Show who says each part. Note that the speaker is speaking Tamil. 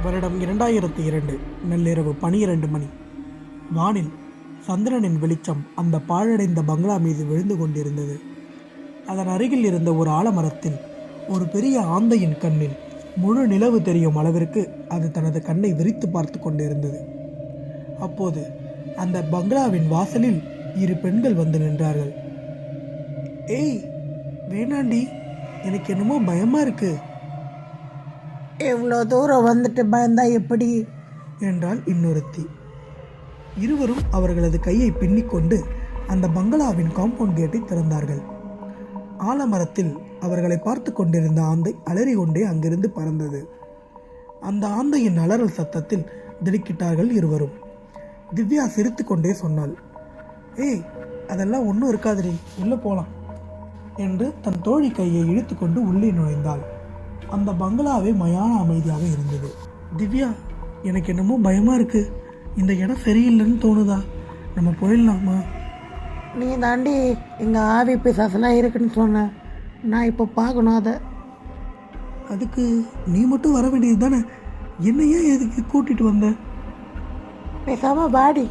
Speaker 1: வருடம் 2002 நள்ளிரவு 12 மணி. வானில் சந்திரனின் வெளிச்சம் அந்த பாழடைந்த பங்களா மீது விழுந்து கொண்டிருந்தது. அதன் அருகில் இருந்த ஒரு ஆலமரத்தில் ஒரு பெரிய ஆந்தையின் கண்ணில் முழு நிலவு தெரியும் அளவிற்கு அது தனது கண்ணை விரித்து பார்த்து கொண்டிருந்தது. அப்போது அந்த பங்களாவின் வாசலில் 2 பெண்கள் வந்து நின்றார்கள். ஏய் வேணாண்டி, எனக்கு என்னமோ பயமா இருக்கு.
Speaker 2: இவ்வளோ தூரம் வந்துட்டு பயந்தா எப்படி
Speaker 1: என்றாள் இன்னொருத்தி. இருவரும் அவர்களது கையை பின்னிக்கொண்டு அந்த பங்களாவின் காம்பவுண்ட் கேட்டை திறந்தார்கள். ஆலமரத்தில் அவர்களை பார்த்து கொண்டிருந்த ஆந்தை அலறி கொண்டே அங்கிருந்து பறந்தது. அந்த ஆந்தையின் அலறல் சத்தத்தில் திடுக்கிட்டார்கள் இருவரும். திவ்யா சிரித்து கொண்டே சொன்னாள், ஏய் அதெல்லாம் ஒன்றும் இருக்காதுடி, உள்ளே போகலாம் என்று தன் தோழி கையை இழுத்து கொண்டு உள்ளே நுழைந்தாள். அந்த பங்களாவே மயான அமைதியாக இருந்தது. திவ்யா, எனக்கு என்னமோ பயமாக இருக்குது. இந்த இடம் சரியில்லைன்னு தோணுதா? நம்ம போயிடலாமா?
Speaker 2: நீ தாண்டி இங்கே ஆவி பிசாசெல்லாம் இருக்குன்னு சொன்ன. நான் இப்போ பார்க்கணும் அதை.
Speaker 1: அதுக்கு நீ மட்டும் வர வேண்டியது தானே, என்னையே எதுக்கு கூட்டிகிட்டு வந்த?
Speaker 2: பேசாமல் பாடி